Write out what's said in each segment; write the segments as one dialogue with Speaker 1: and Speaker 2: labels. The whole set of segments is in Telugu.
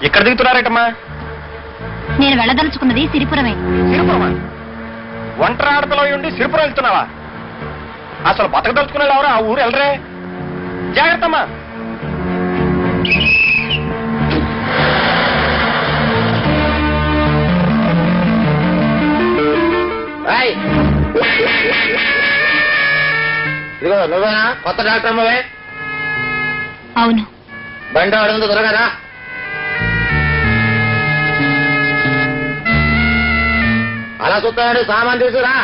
Speaker 1: ఇక్కడ దిగుతున్నారేటమ్మా?
Speaker 2: నేను వెళ్ళదలుచుకున్నది సిరిపురమే.
Speaker 1: సిరిపురమా? ఒంటరి ఆడపిలో ఉండి సిరిపురం వెళ్తున్నావా? అసలు బతకదలుచుకునే ఎవరు ఆ ఊరు వెళ్ళరే? జాగ్రత్త అమ్మా.
Speaker 3: ఇదిగో నువ్వేనా కొత్త డాక్టర్ అమ్మవే?
Speaker 2: అవును.
Speaker 3: బండి వాడుంది త్వరగా. అలా చూస్తాడు, సామాన్ తీసుకురా.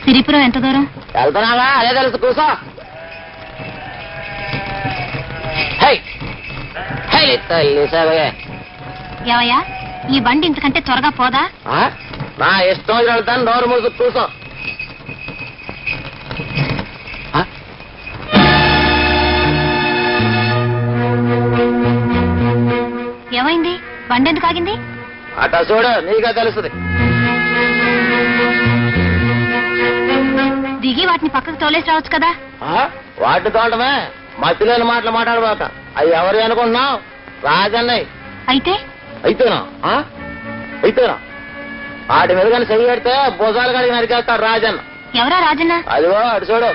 Speaker 2: సిరిపురం ఎంత దూరం?
Speaker 3: వెళ్తున్నావా? అదే తెలుసు, కూసో.
Speaker 2: ఏవయ్యా, ఈ బండి ఇంతకంటే త్వరగా పోదా?
Speaker 3: నా ఇష్టం వెళ్తాను, నోరు మూసు కూసో.
Speaker 2: ఏమైంది? బండి ఎందుకు ఆగింది?
Speaker 3: అట చూడు, నీకే తెలుస్తుంది.
Speaker 2: దిగి వాటిని పక్కకు తోలేసి రావచ్చు కదా.
Speaker 3: వాటి తోటమే మధ్యలేని మాటలు మాట్లాడబాక. అవి ఎవరు అనుకుంటున్నావు? రాజన్నయ్య. అయితేనా వాటి మీద కానీ చెయ్యి పెడితే భుజాలు కడిగి నరికేస్తాడు రాజన్న.
Speaker 2: ఎవరా రాజన్న?
Speaker 3: అదిగో అటు చూడు.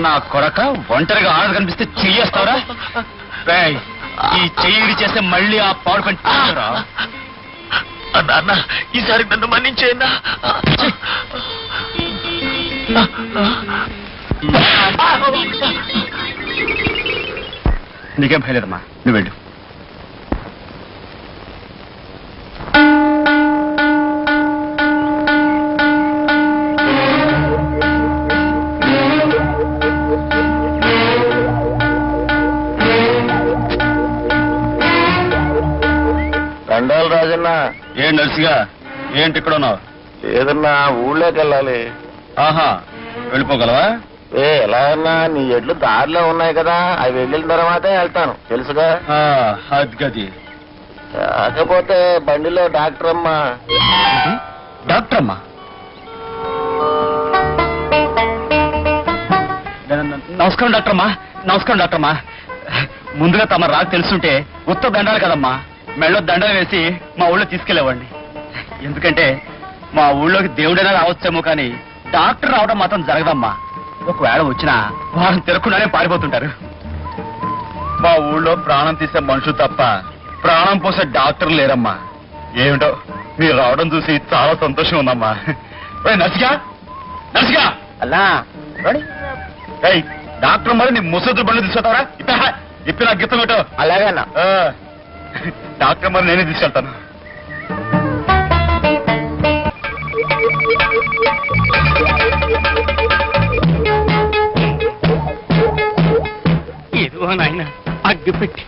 Speaker 1: నా కొడక ఒంటరిగా ఆడ కనిపిస్తే చెయ్యేస్తావరా? ఈ చెయ్యి చేస్తే మళ్ళీ ఆ పాడు పని
Speaker 4: నాన్న, ఈసారి నన్ను మన్నించేయన్నా.
Speaker 1: నీకేం భయలేదమ్మా, నువ్వు వెళ్ళు.
Speaker 3: దండాలు రాజన్న.
Speaker 1: ఏం నర్సిగా, ఏంటి ఇక్కడ ఉన్నావు?
Speaker 3: ఏదన్నా ఊళ్ళోకి వెళ్ళాలి.
Speaker 1: ఆహా, వెళ్ళిపోగలవా?
Speaker 3: ఎలా అన్నా నీ ఎడ్లు దారిలో ఉన్నాయి కదా, అవి వెళ్ళిన తర్వాతే వెళ్తాను, తెలుసుగా.
Speaker 1: అది గది.
Speaker 3: కాకపోతే బండిలో డాక్టర్ అమ్మా.
Speaker 1: డాక్టర్ అమ్మా? నమస్కారం డాక్టర్ అమ్మా. నమస్కారం డాక్టర్ అమ్మా. ముందుగా తమ రాకు తెలుసుంటే ఉత్త దండాలి కదమ్మా, మెళ్ళో దండలు వేసి మా ఊళ్ళో తీసుకెళ్లేవాడిని. ఎందుకంటే మా ఊళ్ళోకి దేవుడైనా రావచ్చేమో కానీ డాక్టర్ రావడం మాత్రం జరగదమ్మా. ఒకవేళ వచ్చినా వారం తిరగకుండానే పారిపోతుంటారు. మా ఊళ్ళో ప్రాణం తీసే మనుషులు తప్ప ప్రాణం పోసే డాక్టర్ లేరమ్మా. ఏమిటో మీరు రావడం చూసి చాలా సంతోషం ఉందమ్మా. నర్సిగా, నర్సిగా
Speaker 3: అన్నా
Speaker 1: ఏయ్, డాక్టర్ మరి నీ ముసలి బండ్లు తీసుకెళ్తారా ఇప్పి నాకు గిత్తం పెట్టు.
Speaker 3: అలాగే అన్న.
Speaker 1: డాక్టర్ మరి నేనే తీసుకెళ్తాను.
Speaker 4: ఇదిగో నాయన అగ్గి పెట్టి